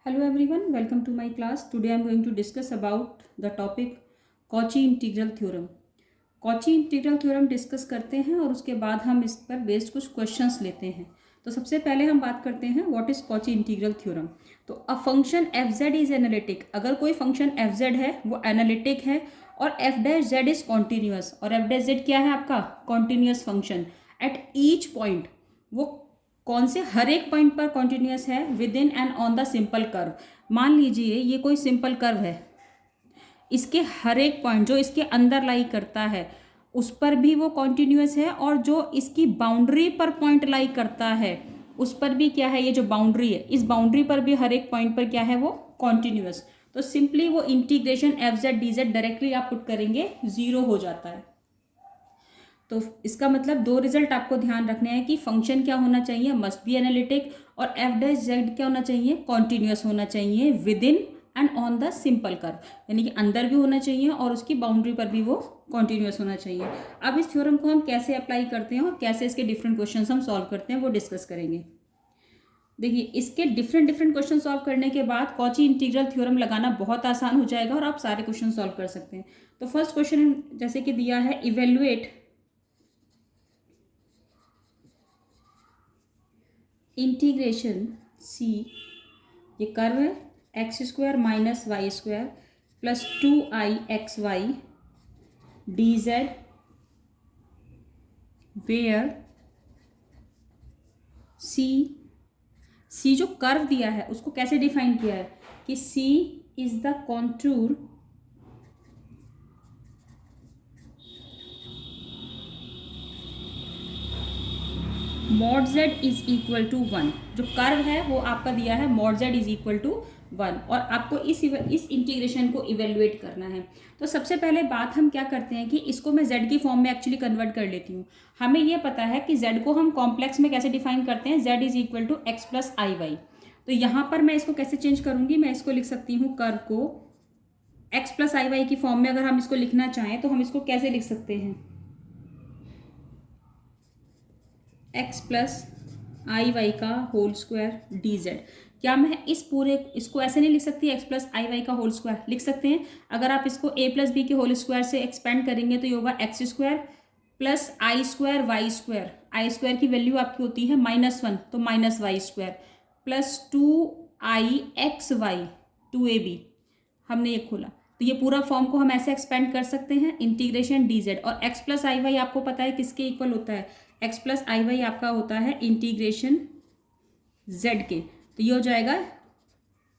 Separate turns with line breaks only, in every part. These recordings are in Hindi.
Hello everyone, welcome to my class. Today I am going to discuss about the topic Cauchy integral theorem. Cauchy integral theorem discuss करते हैं और उसके बाद हम इस पर बेस्ड कुछ क्वेश्चंस लेते हैं. तो सबसे पहले हम बात करते हैं what is Cauchy integral theorem. तो a function f z is analytic. अगर कोई फंक्शन एफ जेड है वो एनालिटिक है और F dash Z is continuous. और एफ डैश जेड क्या है आपका? Continuous function. At each point वो कौन से हर एक पॉइंट पर कॉन्टिन्यूअस है with in and on the simple curve. मान लीजिए ये कोई सिंपल कर्व है, इसके हर एक पॉइंट जो इसके अंदर लाई करता है उस पर भी वो कॉन्टिन्यूअस है और जो इसकी बाउंड्री पर पॉइंट लाई करता है उस पर भी क्या है, ये जो बाउंड्री है इस बाउंड्री पर भी हर एक पॉइंट पर क्या है वो कॉन्टिन्यूअस. तो सिंपली वो integration F Z D Z directly आप पुट करेंगे जीरो हो जाता है. तो इसका मतलब दो रिजल्ट आपको ध्यान रखने हैं कि फंक्शन क्या होना चाहिए, मस्ट बी एनालिटिक, और एफ डैश जेड क्या होना चाहिए, कॉन्टिन्यूअस होना चाहिए with in and on the simple curve. यानी कि अंदर भी होना चाहिए और उसकी बाउंड्री पर भी वो कॉन्टिन्यूअस होना चाहिए. अब इस थ्योरम को हम कैसे अप्लाई करते हैं और कैसे इसके डिफरेंट क्वेश्चन हम सॉल्व करते हैं वो डिस्कस करेंगे. देखिए, इसके डिफरेंट क्वेश्चन सॉल्व करने के बाद कॉची इंटीग्रल थ्योरम लगाना बहुत आसान हो जाएगा और आप सारे क्वेश्चन सॉल्व कर सकते हैं. तो फर्स्ट क्वेश्चन जैसे कि दिया है, इवेल्युएट इंटीग्रेशन सी, ये कर्व है, x square minus y square plus 2i(xy) D z where C जो कर्व दिया है उसको कैसे डिफाइन किया है कि C is the contour mod z is equal to 1. जो कर्व है वो आपका दिया है mod z is equal to 1 और आपको इस इंटीग्रेशन को इवेल्युएट करना है. तो सबसे पहले बात हम क्या करते हैं कि इसको मैं जेड की फॉर्म में एक्चुअली कन्वर्ट कर लेती हूँ. हमें ये पता है कि जेड को हम कॉम्प्लेक्स में कैसे डिफाइन करते हैं, z is equal to x plus i y. तो यहाँ पर मैं इसको कैसे चेंज करूँगी, मैं इसको लिख सकती हूँ कर्व को एक्स प्लस आई वाई की फॉर्म में. अगर हम इसको लिखना चाहें तो हम इसको कैसे लिख सकते हैं, एक्स प्लस आई वाई का होल स्क्वायर डी जेड. क्या मैं इसको ऐसे नहीं लिख सकती, एक्स प्लस आई वाई का होल स्क्वायर लिख सकते हैं. अगर आप इसको ए प्लस बी के होल स्क्वायर से एक्सपेंड करेंगे तो ये होगा एक्स स्क्वायर प्लस आई स्क्वायर वाई स्क्वायर. आई स्क्वायर की वैल्यू आपकी होती है -1 तो minus y square plus 2i(xy) 2ab. हमने ये खोला तो ये पूरा फॉर्म को हम ऐसे एक्सपेंड कर सकते हैं, इंटीग्रेशन डी जेड. और एक्स प्लस आई वाई आपको पता है किसके इक्वल होता है, एक्स प्लस आई वाई आपका होता है इंटीग्रेशन जेड के. तो ये हो जाएगा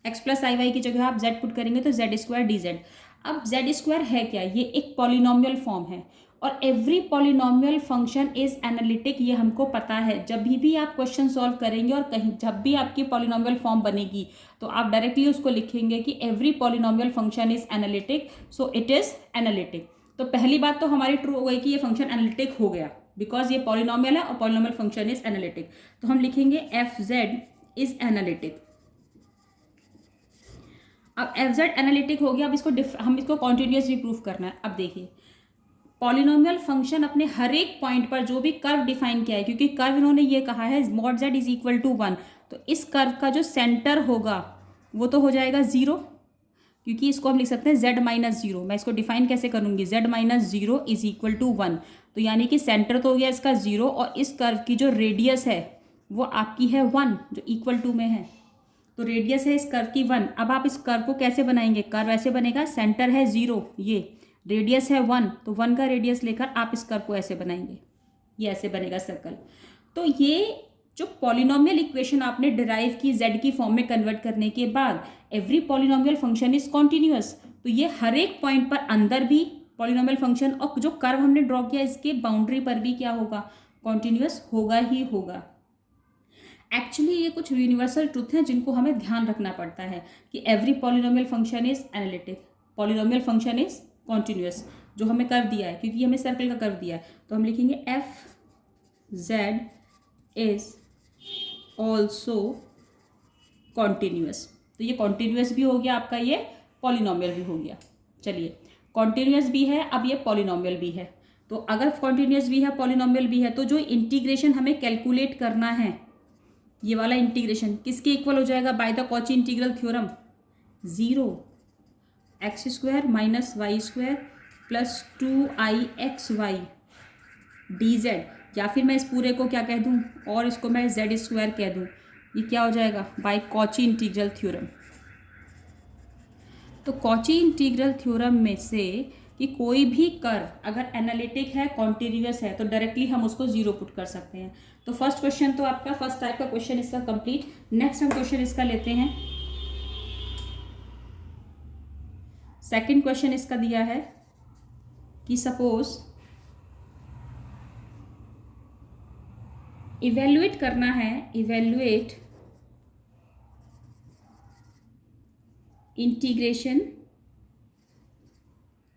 एक्स प्लस आई वाई की जगह आप जेड पुट करेंगे तो जेड स्क्वायर डी जेड. अब जेड स्क्वायर है क्या, ये एक पॉलिनोमियल फॉर्म है और every polynomial function is analytic, ये हमको पता है. जब भी आप क्वेश्चन सॉल्व करेंगे और कहीं जब भी आपकी पॉलिनोमियल फॉर्म बनेगी तो आप डायरेक्टली उसको लिखेंगे कि every polynomial function is analytic, so it is analytic. तो पहली बात तो हमारी ट्रू हो गई कि ये फंक्शन एनालिटिक हो गया बिकॉज ये पॉलिनोमियल है और पॉलिनोमियल फंक्शन इज एनालिटिक. तो हम लिखेंगे एफ जेड इज एनालिटिक. अब एफ जेड एनालिटिक हो गया. अब हम इसको कॉन्टिन्यूस भी प्रूफ करना है. अब देखिए, पॉलिनोमियल फंक्शन अपने हर एक पॉइंट पर जो भी कर्व डिफाइन किया है, क्योंकि कर्व इन्होंने ये कहा है mod z is equal to 1, तो इस कर्व का जो सेंटर होगा वो तो हो जाएगा 0, क्योंकि इसको हम लिख सकते हैं z माइनस 0. मैं इसको डिफाइन कैसे करूँगी, z minus 0 is equal to 1. तो यानी कि सेंटर तो हो गया इसका 0 और इस कर्व की जो रेडियस है वो आपकी है 1 जो इक्वल टू में है. तो रेडियस है इस कर्व की 1. अब आप इस कर्व को कैसे बनाएंगे, कर्व ऐसे बनेगा, सेंटर है 0, ये रेडियस है 1, तो 1 का रेडियस लेकर आप इस कर्व को ऐसे बनाएंगे, ये ऐसे बनेगा सर्कल. तो ये जो पॉलिनोमियल इक्वेशन आपने डिराइव की जेड की फॉर्म में कन्वर्ट करने के बाद, every polynomial function is continuous. तो ये हर एक पॉइंट पर अंदर भी पॉलिनोमियल फंक्शन और जो कर्व हमने ड्रॉ किया इसके बाउंड्री पर भी क्या होगा, कॉन्टिन्यूअस होगा ही होगा. एक्चुअली ये कुछ यूनिवर्सल ट्रूथ हैं जिनको हमें ध्यान रखना पड़ता है कि every polynomial function is analytic, polynomial function is continuous. जो हमें कर्व दिया है, क्योंकि हमें सर्कल का कर्व दिया है, तो हम लिखेंगे F z is also continuous. तो ये कॉन्टिन्यूअस भी हो गया आपका, ये पॉलिनोमियल भी हो गया. चलिए, कॉन्टिन्यूअस भी है, अब ये पॉलिनोमियल भी है. तो अगर कॉन्टिन्यूअस भी है, पॉलिनोमियल भी है, तो जो इंटीग्रेशन हमें कैलकुलेट करना है ये वाला इंटीग्रेशन किसके इक्वल हो जाएगा by the Cauchy integral theorem? 0 x square minus y square plus 2ix y d z, या फिर मैं इस पूरे को क्या कह दूँ और इसको मैं जेड स्क्वायर कह दूँ, ये क्या हो जाएगा बाय कॉची इंटीग्रल थ्योरम। तो कॉची इंटीग्रल थ्योरम में से कि कोई भी कर्व अगर एनालिटिक है, कॉन्टिन्यूअस है, तो डायरेक्टली हम उसको 0 पुट कर सकते हैं। तो फर्स्ट क्वेश्चन तो आपका फर्स्ट टाइप का क्वेश्चन इसका कंप्लीट। नेक्स्ट हम क्वेश्चन इसका लेते हैं। सेकंड क्वेश्चन इसका दिया है कि सपोज इवेल्युएट करना है, इवेल्युएट इंटीग्रेशन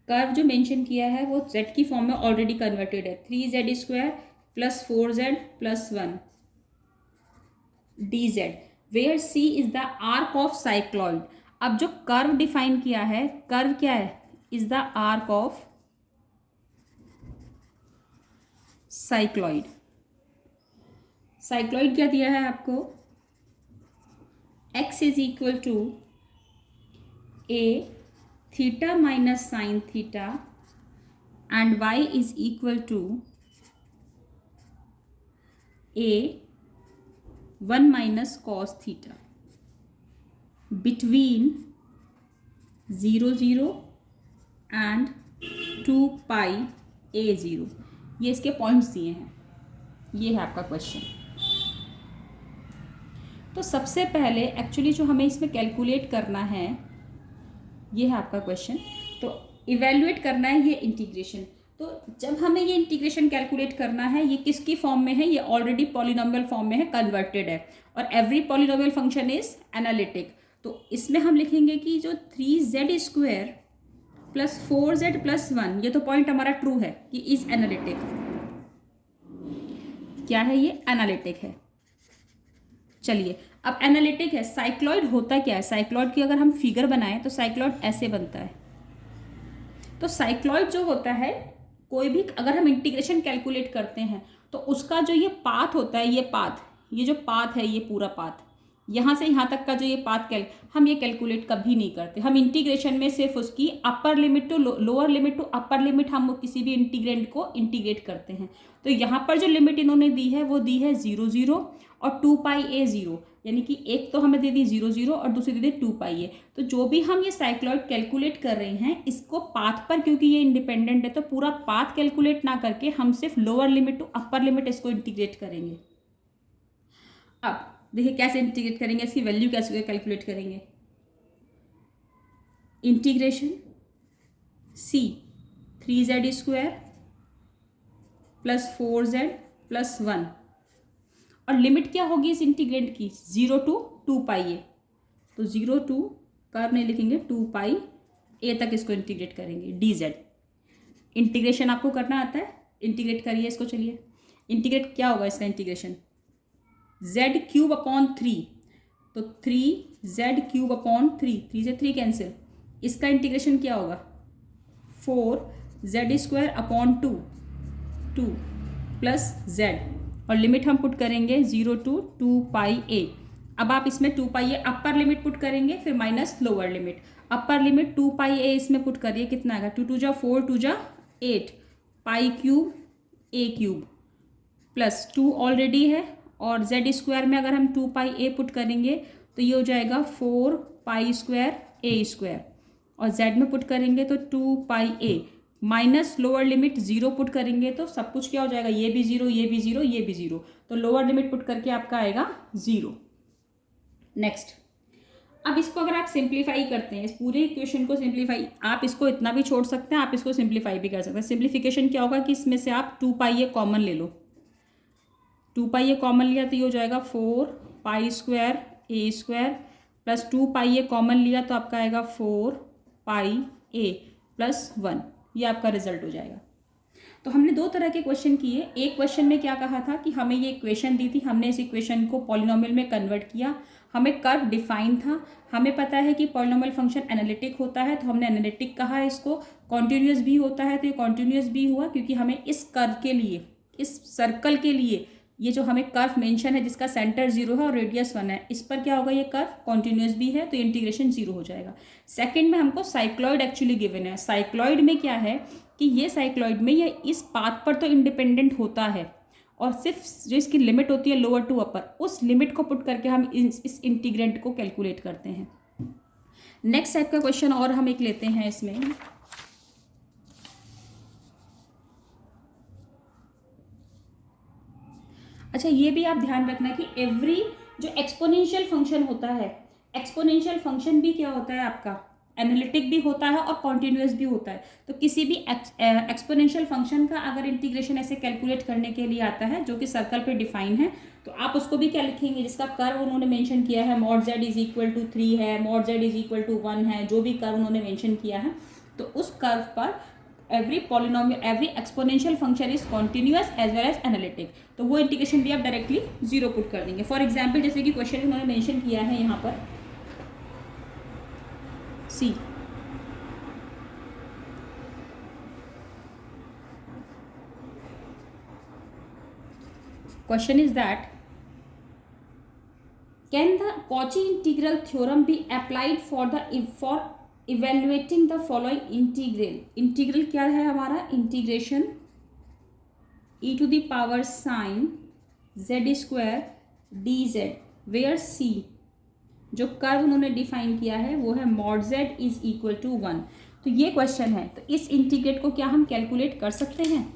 कर्व जो मेंशन किया है वो z की फॉर्म में ऑलरेडी कन्वर्टेड है, 3z² plus 4z plus 1 dz, where c is the arc of cycloid. अब जो कर्व डिफाइन किया है, कर्व क्या है? Is the arc of cycloid. Cycloid क्या दिया है आपको? x is equal to a theta minus sine theta and y is equal to a 1 minus cos theta between 0 0 and 2 pi a0। ये इसके पॉइंट्स दिए हैं। ये है आपका क्वेश्चन। तो सबसे पहले एक्चुअली जो हमें इसमें कैलकुलेट करना है, ये है आपका क्वेश्चन। तो इवेल्युएट करना है ये इंटीग्रेशन। तो जब हमें ये इंटीग्रेशन कैलकुलेट करना है, ये किसकी फॉर्म में है? ये ऑलरेडी पॉलिनोमियल फॉर्म में है, कन्वर्टेड है, और every polynomial function is analytic. तो इसमें हम लिखेंगे कि जो 3z² प्लस 4z प्लस 1, ये तो पॉइंट हमारा ट्रू है कि इज एनालिटिक। क्या है ये? एनालिटिक है। चलिए, अब एनालिटिक है, साइक्लॉइड होता क्या है? साइक्लॉइड की अगर हम फिगर बनाएं तो साइक्लॉइड ऐसे बनता है। तो साइक्लॉइड जो होता है, कोई भी अगर हम इंटीग्रेशन कैलकुलेट करते हैं तो उसका जो ये पाथ होता है, ये जो पाथ है, ये पूरा पाथ यहाँ से यहाँ तक का जो ये पाथ हम ये कैलकुलेट कभी नहीं करते। हम इंटीग्रेशन में सिर्फ उसकी upper limit to lower limit to upper limit हम किसी भी इंटीग्रेंड को इंटीग्रेट करते हैं। तो यहाँ पर जो लिमिट इन्होंने दी है वो दी है 0 0 और 2 पाई a0, यानी कि एक तो हमें दे दी 0 0 और दूसरी दे दी 2 पाई a। तो जो भी हम ये साइक्लॉइड कैलकुलेट कर रहे हैं, इसको पाथ पर, क्योंकि ये इंडिपेंडेंट है, तो पूरा पाथ कैलकुलेट ना करके हम सिर्फ lower limit to upper limit इसको इंटीग्रेट करेंगे। अब देखिए कैसे इंटीग्रेट करेंगे, इसकी वैल्यू कैसे कैलकुलेट करेंगे। Integration c 3z² plus 4z plus 1, और लिमिट क्या होगी इस इंटीग्रेंड की? 0 to 2 पाई a। तो 0 to कर्व नहीं लिखेंगे, 2 पाई a तक इसको इंटीग्रेट करेंगे dz। इंटीग्रेशन आपको करना आता है, इंटीग्रेट करिए इसको। चलिए, इंटीग्रेट क्या होगा इसका इंटीग्रेशन? z³ अपॉन 3, तो 3z³ अपॉन 3, 3 से 3 कैंसिल। इसका इंटीग्रेशन क्या होगा? 4z² अपॉन 2 प्लस z, और लिमिट हम पुट करेंगे 0 to 2 पाई a। अब आप इसमें 2 पाई a अपर लिमिट पुट करेंगे, फिर minus lower limit. Upper limit 2 pi a इसमें पुट करिए, कितना आएगा? 2 2 जा 4, 2 जा 8, पाई क्यूब a³ प्लस 2 ऑलरेडी है, और z² में अगर हम 2 पाई a पुट करेंगे तो ये हो जाएगा 4 पाई स्क्वायर a², और z में पुट करेंगे तो 2 पाई a minus lower limit 0 put करेंगे तो सब कुछ क्या हो जाएगा? ये भी 0, ये भी 0, ये भी 0, तो लोअर लिमिट पुट करके आपका आएगा 0। नेक्स्ट, अब इसको अगर आप सिंप्लीफाई करते हैं, इस पूरे इक्वेशन को सिंप्लीफाई, आप इसको इतना भी छोड़ सकते हैं, आप इसको सिंप्लीफाई भी कर सकते हैं। सिंप्लीफिकेशन क्या होगा कि इसमें से आप 2 पाई a कॉमन ले लो। 2 पाई a कॉमन लिया तो ये हो जाएगा 4 pi square a² plus 2 pi a common लिया तो आपका आएगा 4 पाई a प्लस 1। ये आपका रिजल्ट हो जाएगा। तो हमने दो तरह के क्वेश्चन किए। एक क्वेश्चन में क्या कहा था कि हमें ये इक्वेशन दी थी, हमने इस इक्वेशन को पॉलिनोमियल में कन्वर्ट किया, हमें कर्व डिफाइन था, हमें पता है कि पॉलिनोमियल फंक्शन एनालिटिक होता है तो हमने एनालिटिक कहा है इसको। कॉन्टिन्यूअस भी होता है तो ये कॉन्टिन्यूअस भी हुआ, क्योंकि हमें इस कर्व के लिए, इस सर्कल के लिए ये जो हमें कर्व मेंशन है जिसका सेंटर 0 है और रेडियस 1 है, इस पर क्या होगा, ये कर्व कॉन्टिन्यूस भी है तो ये इंटीग्रेशन 0 हो जाएगा। सेकंड में हमको साइक्लॉइड एक्चुअली गिवन है। साइक्लॉइड में क्या है कि ये साइक्लॉइड में ये इस पाथ पर तो इंडिपेंडेंट होता है और सिर्फ जो इसकी लिमिट होती है लोअर टू अपर, उस लिमिट को पुट करके हम इस इंटीग्रेंट को कैलकुलेट करते हैं। नेक्स्ट टाइप का क्वेश्चन और हम एक लेते हैं इसमें। अच्छा, ये भी आप ध्यान रखना कि एवरी जो एक्सपोनेंशियल फंक्शन होता है, एक्सपोनेंशियल फंक्शन भी क्या होता है आपका, एनालिटिक भी होता है और कॉन्टिन्यूस भी होता है। तो किसी भी एक्सपोनेंशियल फंक्शन का अगर इंटीग्रेशन ऐसे कैलकुलेट करने के लिए आता है जो कि सर्कल पे डिफाइन है, तो आप उसको भी क्या लिखेंगे, जिसका कर्व उन्होंने मेंशन किया है mod z is equal to 3 है, mod z is equal to 1 है, जो भी कर्व उन्होंने मेंशन किया है, तो उस कर्व पर every polynomial every exponential function is continuous as well as analytic, तो वो इंटीग्रेशन भी आप डायरेक्टली 0 पुट कर देंगे। फॉर एग्जाम्पल जैसे कि क्वेश्चन उन्होंने मेंशन किया है यहाँ पर सी, question is that can the Cauchy integral theorem be applied for evaluating the following integral। Integral क्या है हमारा, integration e to the power sin z square dz, where c जो कर्व उन्होंने डिफाइन किया है वो है mod z is equal to 1। तो ये क्वेश्चन है, तो इस इंटीग्रेट को क्या हम कैलकुलेट कर सकते हैं,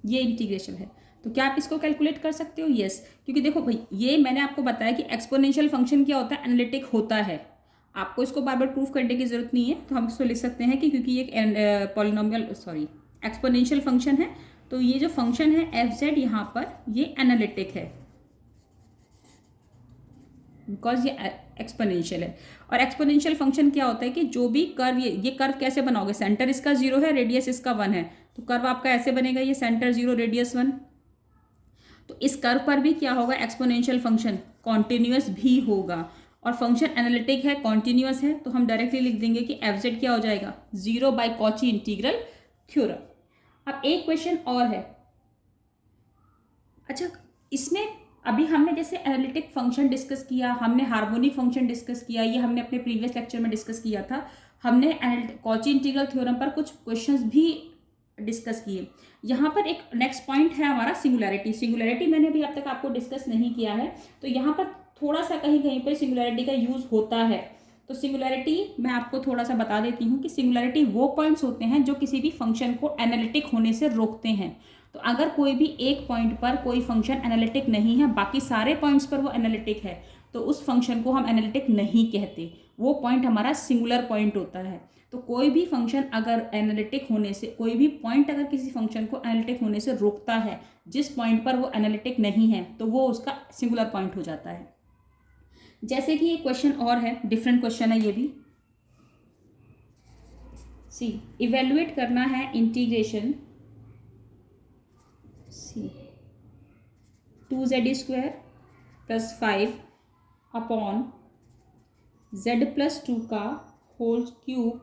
ये इंटीग्रेशन है तो क्या आप इसको कैलकुलेट कर सकते हो, यस। क्योंकि देखो भाई, ये मैंने आपको बताया कि एक्सपोनेंशियल फंक्शन क्या होता है, एनालिटिक होता है, आपको इसको बार बार प्रूफ करने की जरूरत नहीं है। तो हम इसको लिख सकते हैं कि क्योंकि ये पॉलिनोमियल एक्सपोनेंशियल फंक्शन है, तो ये जो फंक्शन है एफ जेड यहाँ पर ये एनालिटिक है बिकॉज ये एक्सपोनेंशियल है। और एक्सपोनेंशियल फंक्शन क्या होता है कि जो भी कर्व, ये कर्व कैसे बनाओगे, सेंटर इसका 0 है, रेडियस इसका 1 है, तो कर्व आपका ऐसे बनेगा, ये सेंटर 0 रेडियस 1। तो इस कर्व पर भी क्या होगा, एक्सपोनेंशियल फंक्शन कॉन्टिन्यूस भी होगा और फंक्शन एनालिटिक है, कॉन्टिन्यूस है, तो हम डायरेक्टली लिख देंगे कि एफ जेड क्या हो जाएगा, 0 बाय कॉची इंटीग्रल थ्योरम। अब एक क्वेश्चन और है, अच्छा इसमें अभी हमने जैसे एनालिटिक फंक्शन डिस्कस किया, हमने हार्मोनिक फंक्शन डिस्कस किया, ये हमने अपने प्रीवियस लेक्चर में डिस्कस किया था, हमने कॉची इंटीग्रल थ्योरम पर कुछ क्वेश्चंस भी डिस्कस किए। यहाँ पर एक नेक्स्ट पॉइंट है हमारा सिंगुलैरिटी। सिंगुलैरिटी मैंने भी अब तक आपको डिस्कस नहीं किया है, तो यहाँ पर थोड़ा सा कहीं कहीं पर सिंगुलैरिटी का यूज़ होता है। तो सिंगुलैरिटी मैं आपको थोड़ा सा बता देती हूँ कि सिंगुलैरिटी वो पॉइंट्स होते हैं जो किसी भी फंक्शन को एनालिटिक होने से रोकते हैं। तो अगर कोई भी एक पॉइंट पर कोई फंक्शन एनालिटिक नहीं है, बाकी सारे पॉइंट्स पर वो एनालिटिक है, तो उस फंक्शन को हम एनालिटिक नहीं कहते, वो पॉइंट हमारा सिंगुलर पॉइंट होता है। तो कोई भी फंक्शन अगर एनालिटिक होने से, कोई भी पॉइंट अगर किसी फंक्शन को एनालिटिक होने से रोकता है, जिस पॉइंट पर वो एनालिटिक नहीं है, तो वो उसका सिंगुलर पॉइंट हो जाता है। जैसे कि एक क्वेश्चन और है, डिफरेंट क्वेश्चन है ये भी, सी इवेल्युएट करना है integration c 2z square plus 5 upon z plus 2 का whole cube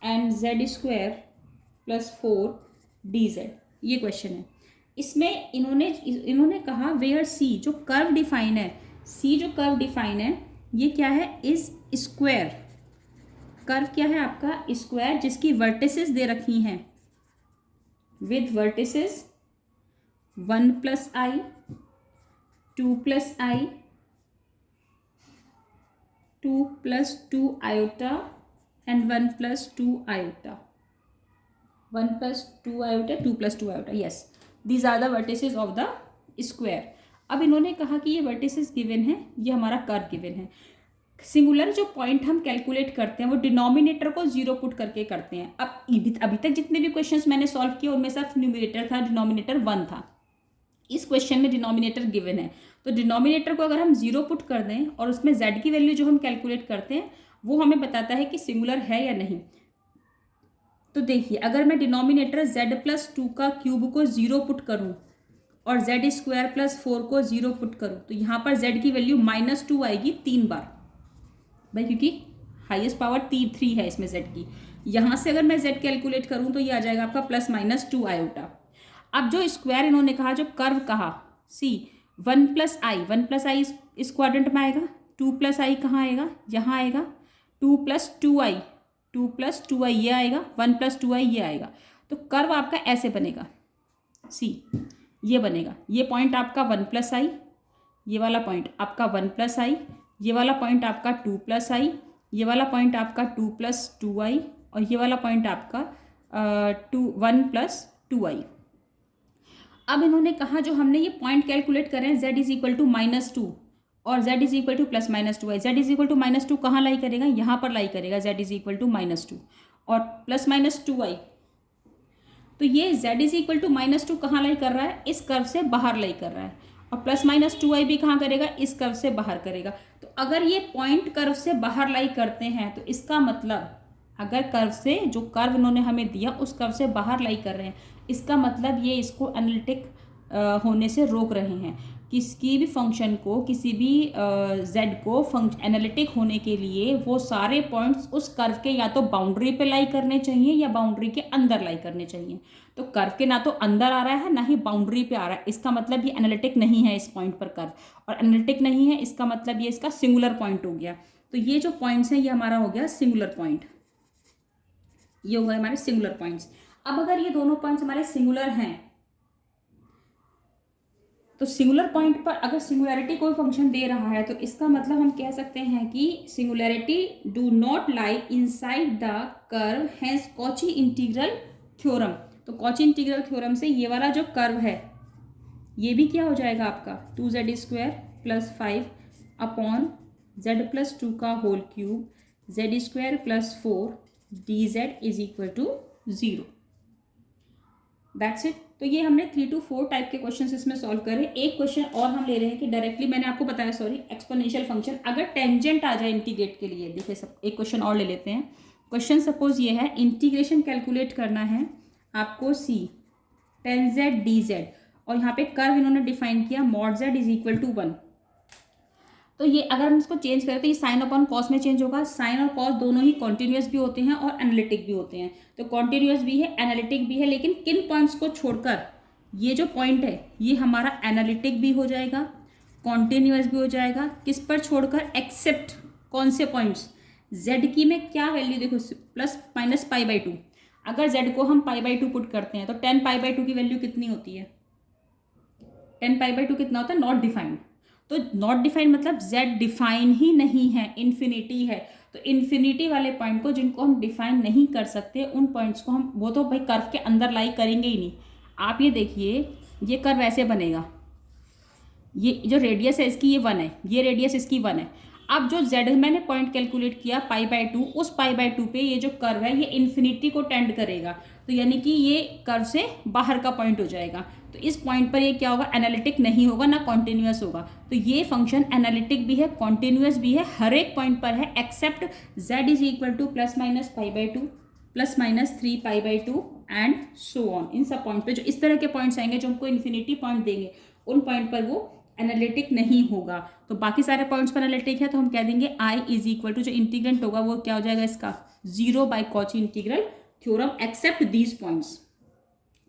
and z square plus 4 dz, ये क्वेश्चन है। इसमें इन्होंने कहा वेयर c जो कर्व डिफाइन है, c जो कर्व डिफाइन है ये क्या है, इज स्क्वायर। कर्व क्या है आपका, स्क्वायर, जिसकी वर्टिसेस दे रखी हैं with vertices 1 plus i, 2 plus i, 2 plus 2 iota and 1 plus 2 आयोटा, 1 प्लस 2 आयोटा, 2 प्लस 2 आयोटा, yes, these are the vertices of the square. अब इन्होंने कहा कि ये वर्टिसेस गिवन है, ये हमारा कर्व गिवन है। सिंगुलर जो पॉइंट हम कैलकुलेट करते हैं वो डिनोमिनेटर को 0 पुट करके करते हैं। अब अभी तक जितने भी क्वेश्चंस मैंने सॉल्व किए उनमें सिर्फ न्यूमरेटर था, डिनोमिनेटर 1 था। इस क्वेश्चन में डिनोमिनेटर गिवन है, तो डिनोमिनेटर को अगर हम 0 पुट कर दें और उसमें z की वैल्यू जो हम कैलकुलेट करते हैं वो हमें बताता है कि सिंगुलर है या नहीं। तो देखिए, अगर मैं डिनोमिनेटर z प्लस 2 का क्यूब को 0 पुट करूं और z स्क्वायर प्लस 4 को 0 पुट करूं, तो यहाँ पर z की वैल्यू -2 आएगी 3 बार भाई, क्योंकि हाईएस्ट पावर 3 है इसमें z की। यहाँ से अगर मैं z कैलकुलेट करूँ तो ये आ जाएगा आपका +-2 आयोटा। अब जो स्क्वायर इन्होंने कहा, जो कर्व कहा, सी 1 + i इस क्वाड्रेंट में आएगा, 2 + i कहाँ आएगा, यहाँ आएगा, 2 + 2i ये आएगा, 1 + 2i ये आएगा। तो कर्व आपका ऐसे बनेगा, सी ये बनेगा, ये पॉइंट आपका 1 + i, ये वाला पॉइंट आपका 1 + i, ये वाला पॉइंट आपका 2 + i, ये वाला पॉइंट आपका 2 + 2i और ये वाला पॉइंट आपका 1 + 2i। अब इन्होंने कहा जो हमने ये पॉइंट कैलकुलेट करें z = -2 और z = ±2i, z = -2 कहाँ लाई करेगा, यहाँ पर लाई करेगा z = -2 और ±2i। तो ये z = -2 कहाँ लाई कर रहा है, इस कर्व से बाहर लाई कर रहा है और +-2i भी कहाँ करेगा, इस कर्व से बाहर करेगा। तो अगर ये पॉइंट कर्व से बाहर लाई करते हैं तो इसका मतलब अगर कर्व से जो कर्व इन्होंने हमें दिया उस कर्व से बाहर लाई कर रहे हैं, इसका मतलब ये इसको एनालिटिक होने से रोक रहे हैं। किसी भी फंक्शन को, किसी भी z को एनालिटिक होने के लिए वो सारे पॉइंट्स उस कर्व के या तो बाउंड्री पे लाई करने चाहिए या बाउंड्री के अंदर लाई करने चाहिए। तो कर्व के ना तो अंदर आ रहा है ना ही बाउंड्री पे आ रहा है, इसका मतलब ये एनालिटिक नहीं है इस पॉइंट पर कर्व, और एनालिटिक नहीं है इसका मतलब ये इसका सिंगुलर पॉइंट हो गया। तो ये जो पॉइंट्स हैं ये हमारा हो गया सिंगुलर पॉइंट, ये हो गए हमारे सिंगुलर पॉइंट्स। अब अगर ये दोनों पॉइंट्स हमारे सिंगुलर हैं तो सिंगुलर पॉइंट पर अगर सिंगुलैरिटी कोई फंक्शन दे रहा है तो इसका मतलब हम कह सकते हैं कि singularity do not lie inside the curve, hence Cauchy integral theorem. तो कॉची इंटीग्रल थ्योरम से ये वाला जो कर्व है ये भी क्या हो जाएगा आपका 2z² + 5 अपॉन z + 2 का whole cube z² + 4 dz = 0। That's it. तो ये हमने 3 to 4 टाइप के क्वेश्चन इसमें सॉल्व करे। एक क्वेश्चन और हम ले रहे हैं कि डायरेक्टली मैंने आपको बताया, सॉरी, एक्सपोनेंशियल फंक्शन अगर टेंजेंट आ जाए इंटीग्रेट के लिए। देखिए सब एक क्वेश्चन और ले लेते हैं। क्वेश्चन सपोज ये है, इंटीग्रेशन कैलकुलेट करना है आपको सी tan z dz और यहाँ पे कर्व इन्होंने डिफाइन किया mod z = 1। तो ये अगर हम इसको चेंज करें तो ये साइन अपॉन कॉस में चेंज होगा। साइन और कॉस दोनों ही कॉन्टिन्यूस भी होते हैं और एनालिटिक भी होते हैं। तो कॉन्टिन्यूस भी है, एनालिटिक भी है, लेकिन किन पॉइंट्स को छोड़कर ये जो पॉइंट है ये हमारा एनालिटिक भी हो जाएगा, कॉन्टिन्यूस भी हो जाएगा। किस पर छोड़कर, एक्सेप्ट कौन से पॉइंट्स, z की में क्या वैल्यू देखो ±π/2। अगर z को हम π/2 पुट करते हैं तो 10π/2 की वैल्यू कितनी होती है, 10π/2 कितना होता है, नॉट डिफाइंड। तो नॉट डिफाइंड मतलब z डिफाइन ही नहीं है, इन्फिनिटी है। तो इन्फिनिटी वाले पॉइंट को जिनको हम डिफाइन नहीं कर सकते उन पॉइंट्स को हम, वो तो भाई कर्व के अंदर लाई करेंगे ही नहीं। आप ये देखिए ये कर्व ऐसे बनेगा, ये जो रेडियस है इसकी ये 1 है, ये रेडियस इसकी 1 है। अब जो z मैंने पॉइंट कैलकुलेट किया π/2, उस π/2 पे ये जो कर्व है ये इन्फिनिटी को टेंड करेगा। तो यानी कि ये कर्व से बाहर का पॉइंट हो जाएगा। तो इस पॉइंट पर ये क्या होगा, एनालिटिक नहीं होगा ना कॉन्टिन्यूस होगा। तो ये फंक्शन एनालिटिक भी है, कॉन्टिन्यूस भी है, हर एक पॉइंट पर है except z = ±π/2 ±3π/2 and so on. इन सब पॉइंट पे जो इस तरह के पॉइंट्स आएंगे जो हमको इन्फिनिटी पॉइंट देंगे उन पॉइंट पर वो एनालिटिक नहीं होगा। तो बाकी सारे पॉइंट्स पर एनालिटिक है तो हम कह देंगे i = जो इंटीग्रेंट होगा वो क्या हो जाएगा इसका 0 by Cauchy integral theorem except these points,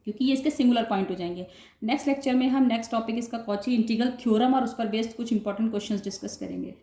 क्योंकि ये इसके सिंगुलर पॉइंट हो जाएंगे। नेक्स्ट लेक्चर में हम नेक्स्ट टॉपिक इसका कॉची इंटीग्रल थ्योरम और उस पर बेस्ड कुछ इंपॉर्टेंट क्वेश्चंस डिस्कस करेंगे।